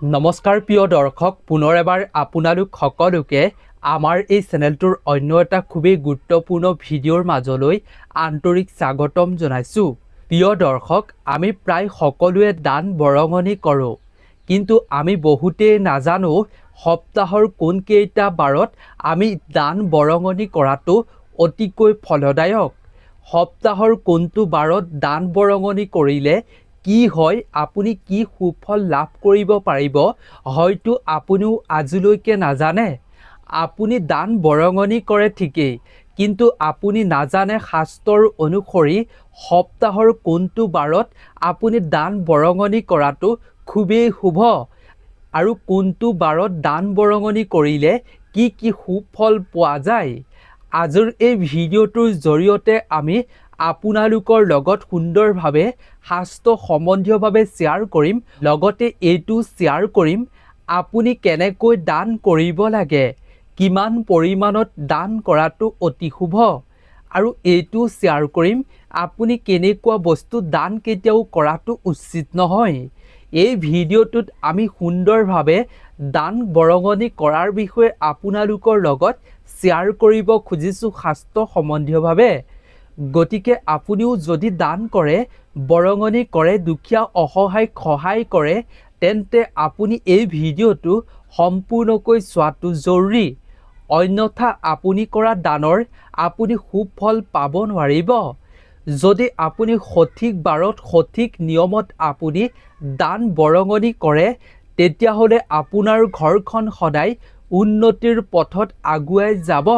নমস্কাৰ প্ৰিয় দৰ্শক, পুনৰ এবাৰ আপোনালোক সকলোকে আমাৰ এই চেনেলটোৰ অন্য এটা খুবেই গুৰুত্বপূৰ্ণ ভিডিঅ'ৰ মাজলৈ আন্তৰিক স্বাগতম জনাইছোঁ। প্ৰিয় দৰ্শক, আমি প্ৰায় সকলোৱে দান বৰঙণি কৰোঁ, কিন্তু আমি বহুতেই নাজানো সপ্তাহৰ কোনকেইটা বাৰত আমি দান বৰঙণি কৰাটো অতিকৈ ফলদায়ক। সপ্তাহৰ কোনটো বাৰত দান বৰঙণি কৰিলে কি হয়, আপুনি কি সুফল লাভ কৰিব পাৰিব, হয়তো আপুনিও আজিলৈকে নাজানে। আপুনি দান বৰঙণি কৰে ঠিকেই, কিন্তু আপুনি নাজানে শাস্ত্ৰৰ অনুসৰি সপ্তাহৰ কোনটো বাৰত আপুনি দান বৰঙণি কৰাটো খুবেই শুভ, আৰু কোনটো বাৰত দান বৰঙণি কৰিলে কি কি সুফল পোৱা যায়। আজিৰ এই ভিডিঅ'টোৰ জৰিয়তে আমি আপোনালোকৰ লগত সুন্দৰভাৱে শাস্ত্ৰ সম্বন্ধীয়ভাৱে শ্বেয়াৰ কৰিম। লগতে এইটো শ্বেয়াৰ কৰিম আপুনি কেনেকৈ দান কৰিব লাগে, কিমান পৰিমাণত দান কৰাটো অতি শুভ, আৰু এইটো শ্বেয়াৰ কৰিম আপুনি কেনেকুৱা বস্তু দান কেতিয়াও কৰাটো উচিত নহয়। এই ভিডিঅ'টোত আমি সুন্দৰভাৱে দান বৰঙণি কৰাৰ বিষয়ে আপোনালোকৰ লগত শ্বেয়াৰ কৰিব খুজিছোঁ শাস্ত্ৰ সম্বন্ধীয়ভাৱে। গতিকে আপুনিও যদি দান কৰে, বৰঙণি কৰে, দুখীয়া অসহায়ক সহায় কৰে, তেন্তে আপুনি এই ভিডিঅ'টো সম্পূৰ্ণকৈ চোৱাটো জৰুৰী। অন্যথা আপুনি কৰা দানৰ আপুনি সুফল পাব নোৱাৰিব। যদি আপুনি সঠিক বাৰত সঠিক নিয়মত আপুনি দান বৰঙণি কৰে, তেতিয়াহ'লে আপোনাৰ ঘৰখন সদায় উন্নতিৰ পথত আগুৱাই যাব।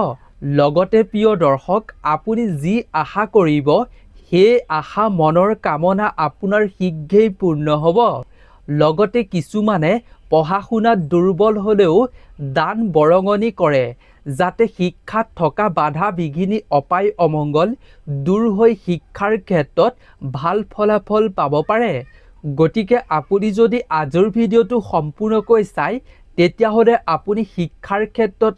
লগতে প্ৰিয় দৰ্শক, আপুনি যি আশা কৰিব সেই আশা মনৰ কামনা আপোনাৰ শীঘ্ৰেই পূৰ্ণ হ'ব। লগতে কিছুমানে পঢ়া শুনাত দুৰ্বল হ'লেও দান বৰঙণি কৰে, যাতে শিক্ষাত থকা বাধা বিঘিনি অপায় অমংগল দূৰ হৈ শিক্ষাৰ ক্ষেত্ৰত ভাল ফলাফল পাব পাৰে। গতিকে আপুনি যদি আজিৰ ভিডিঅ'টো সম্পূৰ্ণকৈ চায়, তেতিয়াহ'লে আপুনি শিক্ষাৰ ক্ষেত্ৰত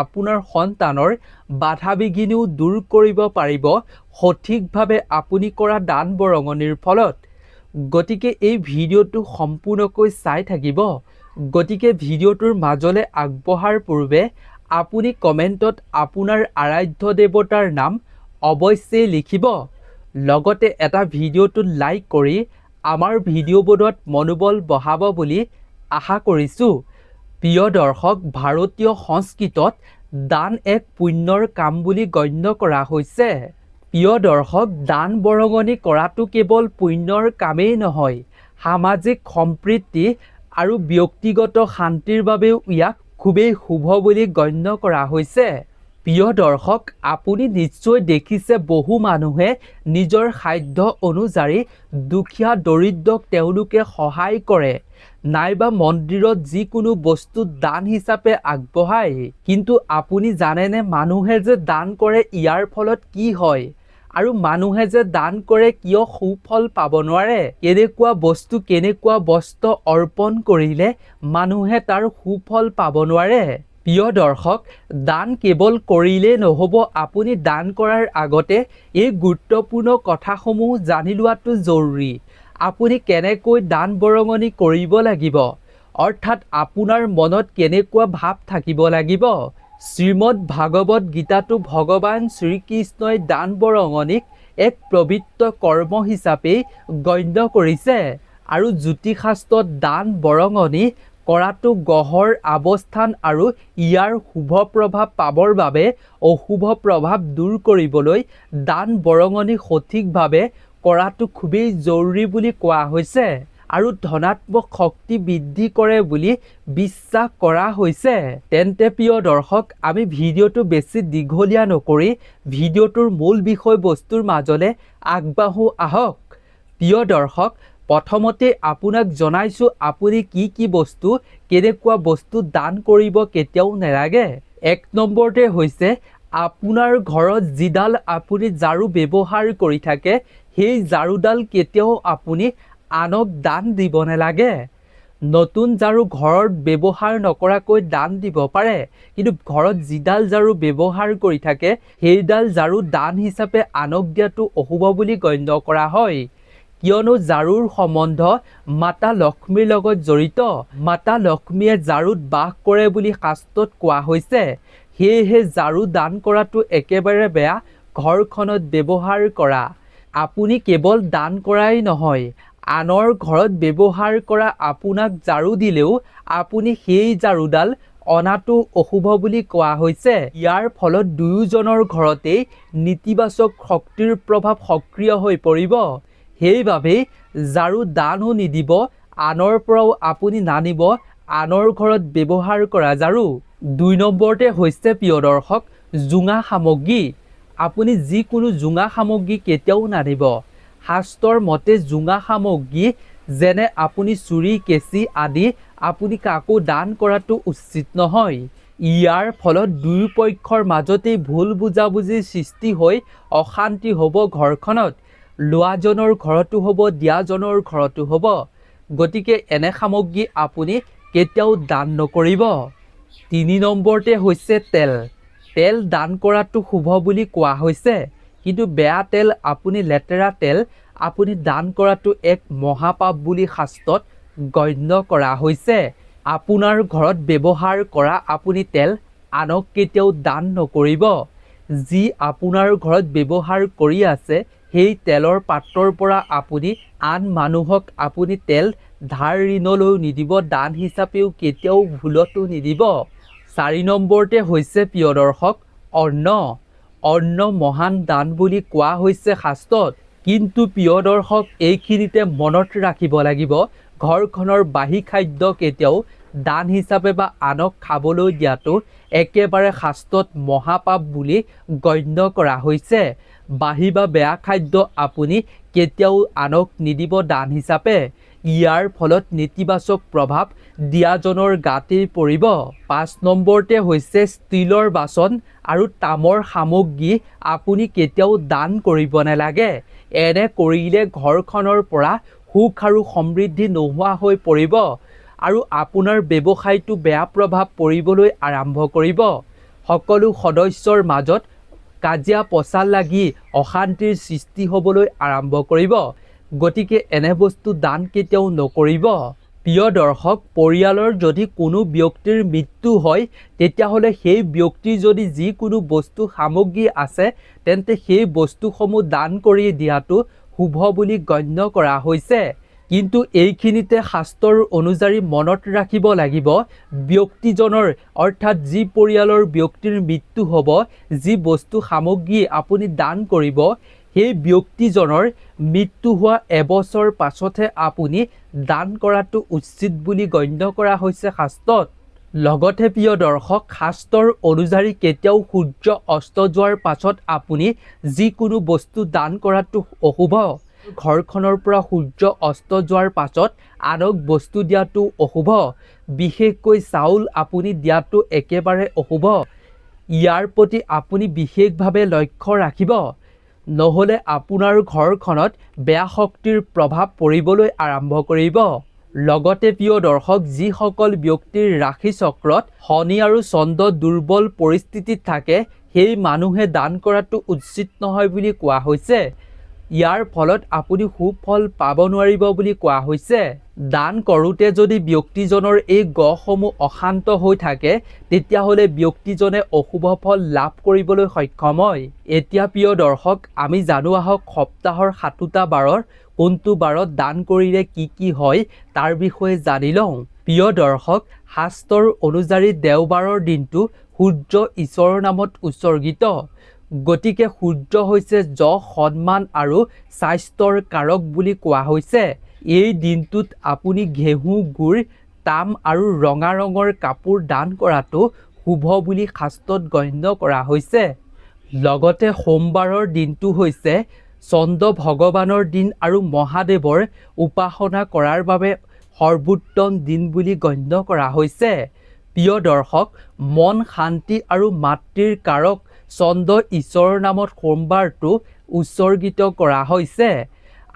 আপোনাৰ সন্তানৰ বাধা বিঘিনিও দূৰ কৰিব পাৰিব সঠিকভাৱে আপুনি কৰা দান বৰঙণিৰ ফলত। গতিকে এই ভিডিঅ'টো সম্পূৰ্ণকৈ চাই থাকিব। গতিকে ভিডিঅ'টোৰ মাজলৈ আগবঢ়াৰ পূৰ্বে আপুনি কমেণ্টত আপোনাৰ আৰাধ্য দেৱতাৰ নাম অৱশ্যেই লিখিব। লগতে এটা ভিডিঅ'টোত লাইক কৰি আমাৰ ভিডিঅ' বনোৱাত মনোবল বঢ়াব বুলি আশা কৰিছোঁ। প্ৰিয় দৰ্শক, ভাৰতীয় সংস্কৃতত দান এক পুণ্যৰ কাম বুলি গণ্য কৰা হৈছে। প্ৰিয় দৰ্শক, দান বৰঙণি কৰাটো কেৱল পুণ্যৰ কামেই নহয়, সামাজিক সম্প্ৰীতি আৰু ব্যক্তিগত শান্তিৰ বাবেও ইয়াক খুবেই শুভ বুলি গণ্য কৰা হৈছে। প্ৰিয় দৰ্শক, আপুনি নিশ্চয় দেখিছে বহু মানুহে নিজৰ সাধ্য অনুযায়ী দুখীয়া দৰিদ্ৰক তেওঁলোকে সহায় কৰে, নাইবা মন্দিৰত যিকোনো বস্তু দান হিচাপে আগবঢ়ায়। কিন্তু আপুনি জানেনে মানুহে যে দান কৰে ইয়াৰ ফলত কি হয়, আৰু মানুহে যে দান কৰে কিয় সুফল পাব নোৱাৰে, কেনেকুৱা বস্তু কেনেকুৱা বস্ত্ৰ অৰ্পণ কৰিলে মানুহে তাৰ সুফল পাব নোৱাৰে। প্ৰিয় দৰ্শক, দান কেৱল কৰিলেই নহ'ব, আপুনি দান কৰাৰ আগতে এই গুৰুত্বপূৰ্ণ কথাসমূহ জানি লোৱাটো জৰুৰী। আপুনি কেনেকৈ দান বৰঙণি কৰিব লাগিব, অৰ্থাৎ আপোনাৰ মনত কেনেকুৱা ভাৱ থাকিব লাগিব। শ্ৰীমদ ভাগৱত গীতাতো ভগৱান শ্ৰীকৃষ্ণই দান বৰঙণিক এক পবিত্ৰ কৰ্ম হিচাপে গণ্য কৰিছে, আৰু জ্যোতিষশাস্ত্ৰত দান বৰঙণি কৰাটো গ্ৰহৰ অৱস্থান আৰু ইয়াৰ শুভ প্ৰভাৱ পাবৰ বাবে অশুভ প্ৰভাৱ দূৰ কৰিবলৈ দান বৰঙণি সঠিকভাৱে কৰাটো খুবেই জৰুৰী বুলি কোৱা হৈছে, আৰু ধনাত্মক শক্তি বৃদ্ধি কৰে বুলি বিশ্বাস কৰা হৈছে। তেন্তে প্ৰিয় দৰ্শক, আমি ভিডিঅ'টো বেছি দীঘলীয়া নকৰি ভিডিঅ'টোৰ মূল বিষয়বস্তুৰ মাজলৈ আগবাঢ়ো আহক। প্ৰিয় দৰ্শক, প্ৰথমতে আপোনাক জনাইছোঁ আপুনি কি বস্তু কেনেকুৱা বস্তু দান কৰিব কেতিয়াও নালাগে। এক নম্বৰতে হৈছে আপোনাৰ ঘৰত যিডাল আপুনি ঝাৰু ব্যৱহাৰ কৰি থাকে, সেই ঝাৰুডাল কেতিয়াও আপুনি আনক দান দিব নালাগে। নতুন ঝাৰু ঘৰত ব্যৱহাৰ নকৰাকৈ দান দিব পাৰে, কিন্তু ঘৰত যিডাল ঝাৰু ব্যৱহাৰ কৰি থাকে সেইডাল ঝাৰু দান হিচাপে আনক দিয়াটো অশুভ বুলি গণ্য কৰা হয়। কিয়নো ঝাৰুৰ সম্বন্ধ মাতা লক্ষ্মীৰ লগত জড়িত। মাতা লক্ষ্মীয়ে ঝাৰুত বাস কৰে বুলি শাস্ত্ৰত কোৱা হৈছে। সেয়েহে ঝাৰু দান কৰাটো একেবাৰে বেয়া ঘৰখনত ব্যৱহাৰ কৰা। আপুনি কেৱল দান কৰাই নহয়, আনৰ ঘৰত ব্যৱহাৰ কৰা আপোনাক ঝাৰু দিলেও আপুনি সেই ঝাৰুডাল অনাটো অশুভ বুলি কোৱা হৈছে। ইয়াৰ ফলত দুয়োজনৰ ঘৰতেই নেতিবাচক শক্তিৰ প্ৰভাৱ সক্ৰিয় হৈ পৰিব। সেইবাবেই ঝাৰু দানো নিদিব, আনৰ পৰাও আপুনি নানিব আনৰ ঘৰত ব্যৱহাৰ কৰা ঝাৰু। 2 নম্বৰতে হৈছে প্ৰিয় দৰ্শক জোঙা সামগ্ৰী। আপুনি যিকোনো জোঙা সামগ্ৰী কেতিয়াও নানিব। শাস্ত্ৰৰ মতে জোঙা সামগ্ৰী যেনে আপুনি চুৰি কেঁচি আদি আপুনি কাকো দান কৰাটো উচিত নহয়। ইয়াৰ ফলত দুয়ো পক্ষৰ মাজতেই ভুল বুজাবুজিৰ সৃষ্টি হৈ অশান্তি হ'ব ঘৰখনত। লোৱাজনৰ ঘৰতো হ'ব, দিয়াজনৰ ঘৰতো হ'ব। গতিকে এনে সামগ্ৰী আপুনি কেতিয়াও দান নকৰিব। 3 নম্বৰতে হৈছে তেল। তেল দান কৰাটো শুভ বুলি কোৱা হৈছে, কিন্তু বেয়া তেল আপুনি লেতেৰা তেল আপুনি দান কৰাটো এক মহাপাপ বুলি শাস্ত্ৰত গণ্য কৰা হৈছে। আপোনাৰ ঘৰত ব্যৱহাৰ কৰা আপুনি তেল আনক কেতিয়াও দান নকৰিব। যি আপোনাৰ ঘৰত ব্যৱহাৰ কৰি আছে সেই তেলৰ পাত্ৰৰ পৰা আপুনি আন মানুহক আপুনি তেল ধাৰ ঋণলৈও নিদিব, দান হিচাপেও কেতিয়াও ভুলতো নিদিব। 4 নম্বৰতে হৈছে প্ৰিয় দৰ্শক অন্ন। অন্ন মহান দান বুলি কোৱা হৈছে শাস্ত্ৰত। কিন্তু প্ৰিয় দৰ্শক এইখিনিতে মনত ৰাখিব লাগিব ঘৰখনৰ বাহী খাদ্য কেতিয়াও দান হিচাপে বা আনক খাবলৈ দিয়াটো একেবাৰে শাস্ত্ৰত মহাপাপ বুলি গণ্য কৰা হৈছে। বাহী বা বেয়া খাদ্য আপুনি কেতিয়াও আনক নিদিব দান হিচাপে। ইয়াৰ ফলত নেতিবাচক প্ৰভাৱ দিয়াজনৰ গাতেই পৰিব। 5 নম্বৰতে হৈছে ষ্টীলৰ বাচন আৰু তামৰ সামগ্ৰী আপুনি কেতিয়াও দান কৰিব নালাগে। এনে কৰিলে ঘৰখনৰ পৰা সুখ আৰু সমৃদ্ধি নোহোৱা হৈ পৰিব আৰু আপোনাৰ ব্যৱসায়টো বেয়া প্ৰভাৱ পৰিবলৈ আৰম্ভ কৰিব। সকলো সদস্যৰ মাজত কাজিয়া পচাল লাগি অশান্তিৰ সৃষ্টি হ'বলৈ আৰম্ভ কৰিব। গতিকে এনে বস্তু দান কেতিয়াও নকৰিব। প্ৰিয় দৰ্শক পৰিয়ালৰ যদি কোনো ব্যক্তিৰ মৃত্যু হয় তেতিয়াহ'লে সেই ব্যক্তিৰ যদি যিকোনো বস্তু সামগ্ৰী আছে তেন্তে সেই বস্তুসমূহ দান কৰি দিয়াটো শুভ বুলি গণ্য কৰা হৈছে। কিন্তু এইখিনিতে শাস্ত্ৰৰ অনুযায়ী মনত ৰাখিব লাগিব ব্যক্তিজনৰ অৰ্থাৎ যি পৰিয়ালৰ ব্যক্তিৰ মৃত্যু হ'ব, যি বস্তু সামগ্ৰী আপুনি দান কৰিব সেই ব্যক্তিজনৰ মৃত্যু হোৱা এবছৰ পাছতহে আপুনি দান কৰাটো উচিত বুলি গণ্য কৰা হৈছে শাস্ত্ৰত। লগতে প্ৰিয় দৰ্শক শাস্ত্ৰৰ অনুযায়ী কেতিয়াও সূৰ্য অস্ত যোৱাৰ পাছত আপুনি যিকোনো বস্তু দান কৰাটো অশুভ। ঘৰখনৰ পৰা সূৰ্য অস্ত যোৱাৰ পাছত আনক বস্তু দিয়াটো অশুভ। বিশেষকৈ চাউল আপুনি দিয়াটো একেবাৰে অশুভ। ইয়াৰ প্ৰতি আপুনি বিশেষভাৱে লক্ষ্য ৰাখিব, নহ'লে আপোনাৰ ঘৰখনত বেয়া শক্তিৰ প্ৰভাৱ পৰিবলৈ আৰম্ভ কৰিব। লগতে প্ৰিয় দৰ্শক যিসকল ব্যক্তিৰ ৰাশি চক্ৰত শনি আৰু চন্দ্ৰ দুৰ্বল পৰিস্থিতিত থাকে সেই মানুহে দান কৰাটো উচিত নহয় বুলি কোৱা হৈছে। ইয়াৰ ফলত আপুনি সুফল পাব নোৱাৰিব বুলি কোৱা হৈছে। দান কৰোঁতে যদি ব্যক্তিজনৰ এই গ্ৰহসমূহ অশান্ত হৈ থাকে তেতিয়াহ'লে ব্যক্তিজনে অশুভ ফল লাভ কৰিবলৈ সক্ষম হয়। এতিয়া প্ৰিয় দৰ্শক আমি জানো আহক সপ্তাহৰ 7টা বাৰৰ কোনটো বাৰত দান কৰিলে কি হয় তাৰ বিষয়ে জানি লওঁ। প্ৰিয় দৰ্শক শাস্ত্ৰৰ অনুযায়ী দেওবাৰৰ দিনটো সূৰ্য ঈশ্বৰৰ নামত উৎসৰ্গিত। গতিকে সূৰ্য হৈছে যশ, সন্মান আৰু স্বাস্থ্যৰ কাৰক বুলি কোৱা হৈছে। এই দিনটোত আপুনি ঘেঁহু, গুড়, তাম আৰু ৰঙা ৰঙৰ কাপোৰ দান কৰাটো শুভ বুলি শাস্ত্ৰত গণ্য কৰা হৈছে। লগতে সোমবাৰৰ দিনটো হৈছে চন্দ্ৰ ভগৱানৰ দিন আৰু মহাদেৱৰ উপাসনা কৰাৰ বাবে সৰ্বোত্তম দিন বুলি গণ্য কৰা হৈছে। প্ৰিয় দৰ্শক মন শান্তি আৰু মাতৃৰ কাৰক চন্দ্ৰ ঈশ্বৰৰ নামত সোমবাৰটো উৎসৰ্গিত কৰা হৈছে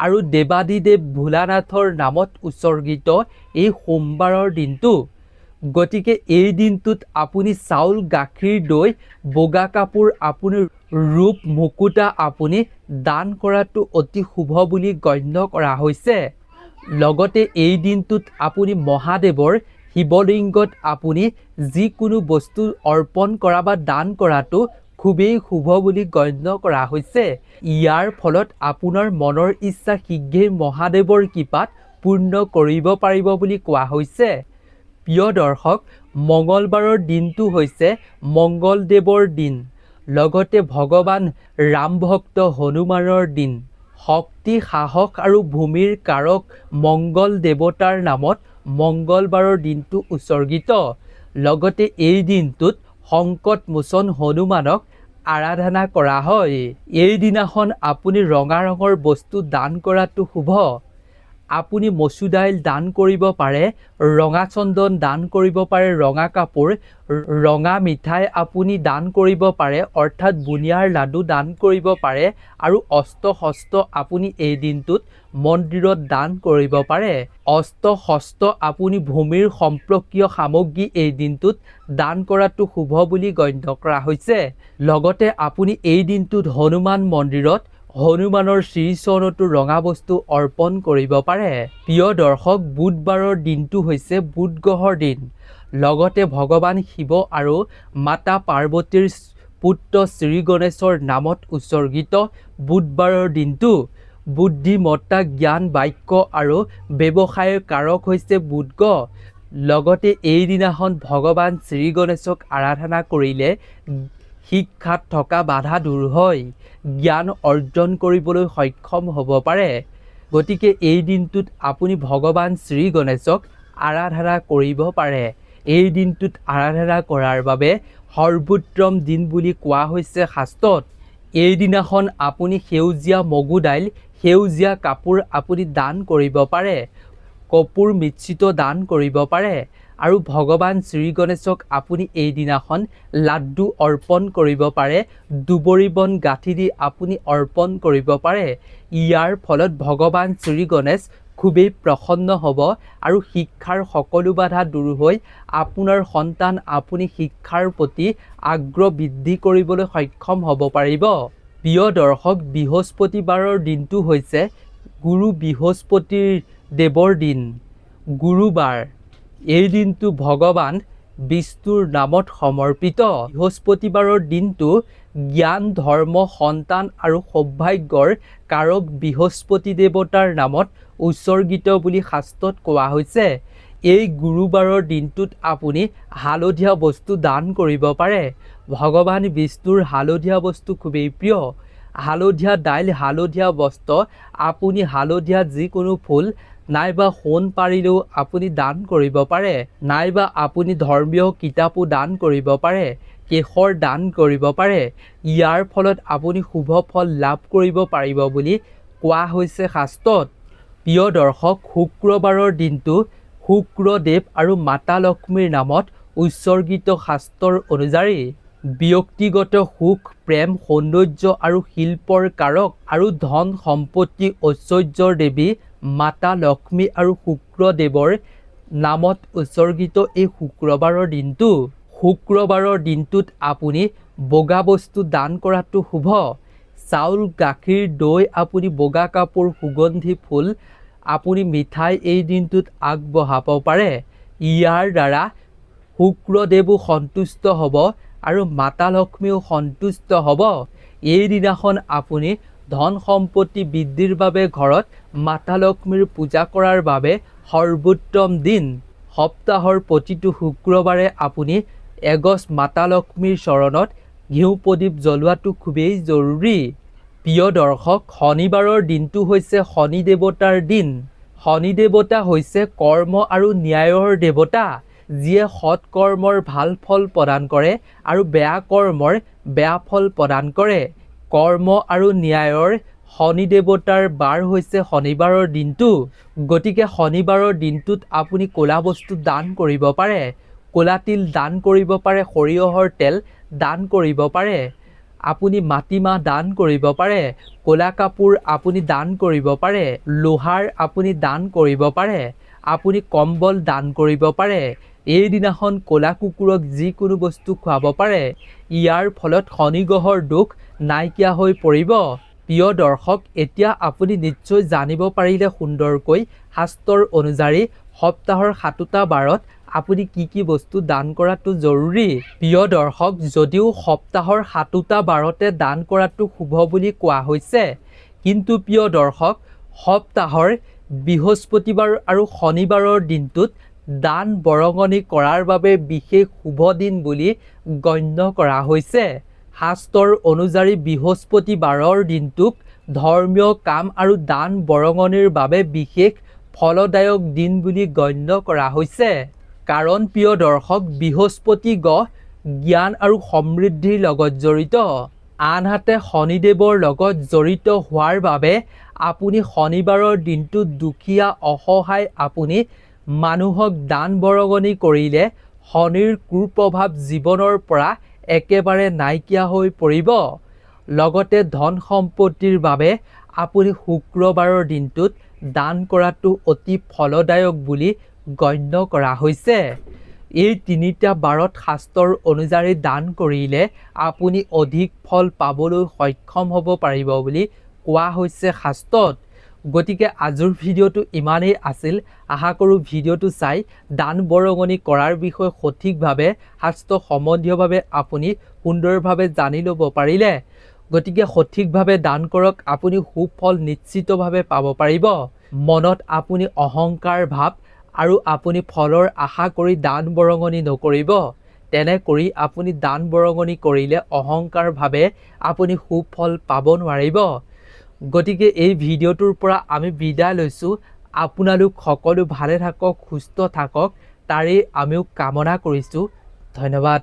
আৰু দেৱাদিদেৱ ভোলানাথৰ নামত উৎসৰ্গিত এই সোমবাৰৰ দিনটো। গতিকে এই দিনটোত আপুনি চাউল গাখীৰ দৈ বগা কাপোৰ আপুনি ৰূপ মুকুতা আপুনি দান কৰাটো অতি শুভ বুলি গণ্য কৰা হৈছে। লগতে এই দিনটোত আপুনি মহাদেৱৰ শিৱলিংগত আপুনি যিকোনো বস্তু অৰ্পণ কৰা বা দান কৰাটো খুবেই শুভ বুলি গণ্য কৰা হৈছে। ইয়াৰ ফলত আপোনাৰ মনৰ ইচ্ছা শীঘ্ৰেই মহাদেৱৰ কৃপাত পূৰ্ণ কৰিব পাৰিব বুলি কোৱা হৈছে। প্ৰিয় দৰ্শক, মঙলবাৰৰ দিনটো হৈছে মঙ্গলদেৱৰ দিন, লগতে ভগৱান ৰাম ভক্ত হনুমানৰ দিন। শক্তি, সাহস আৰু ভূমিৰ কাৰক মঙ্গল দেৱতাৰ নামত মঙ্গলবাৰৰ দিনটো উৎসৰ্গিত। লগতে এই দিনটোত সংকট মোচন হনুমানক আৰাধনা কৰা হয়। এই দিনাখন আপুনি ৰঙা ৰঙৰ বস্তু দান কৰাটো শুভ। আপুনি মচুৰ দাইল দান কৰিব পাৰে, ৰঙা চন্দন দান কৰিব পাৰে, ৰঙা কাপোৰ, ৰঙা মিঠাই আপুনি দান কৰিব পাৰে, অৰ্থাৎ বুনিয়াৰ লাডু দান কৰিব পাৰে আৰু অস্ত্ৰ-শস্ত্ৰ আপুনি এই দিনটোত মন্দিৰত দান কৰিব পাৰে। অস্ত্ৰ-শস্ত্ৰ আপুনি ভূমিৰ সম্পৰ্কীয় সামগ্ৰী এই দিনটোত দান কৰাটো শুভ বুলি গণ্য কৰা হৈছে। লগতে আপুনি এই দিনটোত হনুমান মন্দিৰত হনুমানৰ শ্ৰীচৰণতো ৰঙা বস্তু অৰ্পণ কৰিব পাৰে। প্ৰিয় দৰ্শক, বুধবাৰৰ দিনটো হৈছে বুধ গ্ৰহৰ দিন। লগতে ভগৱান শিৱ আৰু মাতা পাৰ্বতীৰ পুত্ৰ শ্ৰী গণেশৰ নামত উৎসৰ্গিত বুধবাৰৰ দিনটো। বুদ্ধিমত্তা, জ্ঞান, বাক্য আৰু ব্যৱসায়ৰ কাৰক হৈছে বুধ গ্ৰহ। লগতে এই দিনাখন ভগৱান শ্ৰী গণেশক আৰাধনা কৰিলে শিক্ষাত থকা বাধা দূৰ হয়, জ্ঞান অৰ্জন কৰিবলৈ সক্ষম হ'ব পাৰে। গতিকে এই দিনটোত আপুনি ভগৱান শ্ৰী গণেশক আৰাধনা কৰিব পাৰে। এই দিনটোত আৰাধনা কৰাৰ বাবে সৰ্বোত্তম দিন বুলি কোৱা হৈছে শাস্ত্ৰত। এই দিনাখন আপুনি সেউজীয়া মগু দাইল, সেউজীয়া কাপোৰ আপুনি দান কৰিব পাৰে, কৰ্পূৰ মিশ্ৰিত দান কৰিব পাৰে আৰু ভগৱান শ্ৰী গণেশক আপুনি এই দিনাখন লাড্ডু অৰ্পণ কৰিব পাৰে, দুবৰি বন গাঁঠি দি আপুনি অৰ্পণ কৰিব পাৰে। ইয়াৰ ফলত ভগৱান শ্ৰী গণেশ খুবেই প্ৰসন্ন হ'ব আৰু শিক্ষাৰ সকলো বাধা দূৰ হৈ আপোনাৰ সন্তান আপুনি শিক্ষাৰ প্ৰতি আগ্ৰহ বৃদ্ধি কৰিবলৈ সক্ষম হ'ব পাৰিব। প্ৰিয় দৰ্শক, বৃহস্পতিবাৰৰ দিনটো হৈছে গুৰু বৃহস্পতিৰ দেৱৰ দিন, গুৰুবাৰ। এই দিনটো ভগৱান বিষ্ণুৰ নামত সমৰ্পিত। বৃহস্পতিবাৰৰ দিনটো জ্ঞান, ধৰ্ম, সন্তান আৰু সৌভাগ্যৰ কাৰক বৃহস্পতি দেৱতাৰ নামত উৎসৰ্গিত বুলি শাস্ত্ৰত কোৱা হৈছে। এই গুৰুবাৰৰ দিনটোত আপুনি হালধীয়া বস্তু দান কৰিব পাৰে। ভগৱান বিষ্ণুৰ হালধীয়া বস্তু খুবেই প্ৰিয়। হালধীয়া দাইল, হালধীয়া বস্ত্ৰ, আপুনি হালধীয়া যিকোনো ফুল নাইবা সোণ পাৰিলেও আপুনি দান কৰিব পাৰে, নাইবা আপুনি ধৰ্মীয় কিতাপো দান কৰিব পাৰে, কেশৰ দান কৰিব পাৰে। ইয়াৰ ফলত আপুনি শুভ ফল লাভ কৰিব পাৰিব বুলি কোৱা হৈছে শাস্ত্ৰত। প্ৰিয় দৰ্শক, শুক্ৰবাৰৰ দিনটো শুক্ৰদেৱ আৰু মাতা লক্ষ্মীৰ নামত উৎসৰ্গিত শাস্ত্ৰৰ অনুযায়ী। ব্যক্তিগত সুখ, প্ৰেম, সৌন্দৰ্য আৰু শিল্পৰ কাৰক আৰু ধন সম্পত্তি ঐশ্বৰ্যৰ দেৱী মাতা লক্ষ্মী আৰু শুক্ৰদেৱৰ নামত উৎসৰ্গিত এই শুক্ৰবাৰৰ দিনটো। শুক্ৰবাৰৰ দিনটোত আপুনি বগা বস্তু দান কৰাটো শুভ। চাউল, গাখীৰ, দৈ, আপুনি বগা কাপোৰ, সুগন্ধি ফুল, আপুনি মিঠাই এই দিনটোত আগবঢ়াব পাৰে। ইয়াৰ দ্বাৰা শুক্ৰদেৱো সন্তুষ্ট হ'ব আৰু মাতা লক্ষ্মীও সন্তুষ্ট হ'ব। এই দিনাখন আপুনি ধন সম্পত্তি বৃদ্ধিৰ বাবে ঘৰত মাতা লক্ষ্মীৰ পূজা কৰাৰ বাবে সৰ্বোত্তম দিন। সপ্তাহৰ প্ৰতিটো শুক্ৰবাৰে আপুনি এগছ মাতা লক্ষ্মীৰ চৰণত ঘিউ প্ৰদীপ জ্বলোৱাটো খুবেই জৰুৰী। প্ৰিয় দৰ্শক, শনিবাৰৰ দিনটো হৈছে শনি দেৱতাৰ দিন। শনি দেৱতা হৈছে কৰ্ম আৰু ন্যায়ৰ দেৱতা, যিয়ে সৎ কৰ্মৰ ভাল ফল প্ৰদান কৰে আৰু বেয়া কৰ্মৰ বেয়া ফল প্ৰদান কৰে। কৰ্ম আৰু ন্যায়ৰ শনি দেৱতাৰ বাৰ হৈছে শনিবাৰৰ দিনটো। গতিকে শনিবাৰৰ দিনটোত আপুনি ক'লা বস্তু দান কৰিব পাৰে, ক'লা তিল দান কৰিব পাৰে, সৰিয়হৰ তেল দান কৰিব পাৰে, আপুনি মাটিমাহ দান কৰিব পাৰে, ক'লা কাপোৰ আপুনি দান কৰিব পাৰে, লোহাৰ আপুনি দান কৰিব পাৰে, আপুনি কম্বল দান কৰিব পাৰে, এইদিনাখন ক'লা কুকুৰক যিকোনো বস্তু খুৱাব পাৰে। ইয়াৰ ফলত শনি গ্ৰহৰ দোষ নাইকিয়া হৈ পৰিব। প্ৰিয় দৰ্শক, এতিয়া আপুনি নিশ্চয় জানিব পাৰিলে সুন্দৰকৈ শাস্ত্ৰৰ অনুযায়ী সপ্তাহৰ 7টা বাৰত আপুনি কি বস্তু দান কৰাটো জৰুৰী। প্ৰিয় দৰ্শক, যদিও সপ্তাহৰ 7টা বাৰতে দান কৰাটো শুভ বুলি কোৱা হৈছে, কিন্তু প্ৰিয় দৰ্শক, সপ্তাহৰ বৃহস্পতিবাৰ আৰু শনিবাৰৰ দিনটোত দান বৰঙণি কৰাৰ বাবে বিশেষ শুভ দিন বুলি গণ্য কৰা হৈছে। শাস্ত্ৰৰ অনুযায়ী বৃহস্পতিবাৰৰ দিনটোক ধৰ্মীয় কাম আৰু দান বৰঙণিৰ বাবে বিশেষ ফলদায়ক দিন বুলি গণ্য কৰা হৈছে। কাৰণ প্ৰিয় দৰ্শক, বৃহস্পতি গ্ৰহ জ্ঞান আৰু সমৃদ্ধিৰ লগত জড়িত। আনহাতে শনিদেৱৰ লগত জড়িত হোৱাৰ বাবে আপুনি শনিবাৰৰ দিনটোত দুখীয়া অসহায় আপুনি মানুহক দান বৰঙণি কৰিলে শনিৰ কুপ্ৰভাৱ জীৱনৰ পৰা একেবাৰে নাইকিয়া হৈ পৰিব। লগতে ধন সম্পত্তিৰ বাবে আপুনি শুক্ৰবাৰৰ দিনটোত দান কৰাটো অতি ফলদায়ক বুলি গণ্য কৰা হৈছে। এই 3টা বাৰত শাস্ত্ৰৰ অনুযায়ী দান কৰিলে আপুনি অধিক ফল পাবলৈ সক্ষম হ'ব পাৰিব বুলি কোৱা হৈছে শাস্ত্ৰত। গতিকে আজিৰ ভিডিঅ'টো ইমানেই আছিল। আশা কৰোঁ ভিডিঅ'টো চাই দান বৰঙণি কৰাৰ বিষয়ে সঠিকভাৱে শাস্ত্ৰ সম্বন্ধীয়ভাৱে আপুনি সুন্দৰভাৱে জানি ল'ব পাৰিলে। গতিকে সঠিকভাৱে দান কৰক, আপুনি সুফল নিশ্চিতভাৱে পাব পাৰিব। মনত আপুনি অহংকাৰ ভাৱ আৰু আপুনি ফলৰ আশা কৰি দান বৰঙণি নকৰিব। তেনে কৰি আপুনি দান বৰঙণি কৰিলে অহংকাৰভাৱে আপুনি সুফল পাব নোৱাৰিব। গতিকে এই ভিডিঅ'টোৰ পৰা আমি বিদায় লৈছোঁ। আপোনালোক সকলো ভালে থাকক, সুস্থ থাকক, তাৰেই আমিও কামনা কৰিছোঁ। ধন্যবাদ।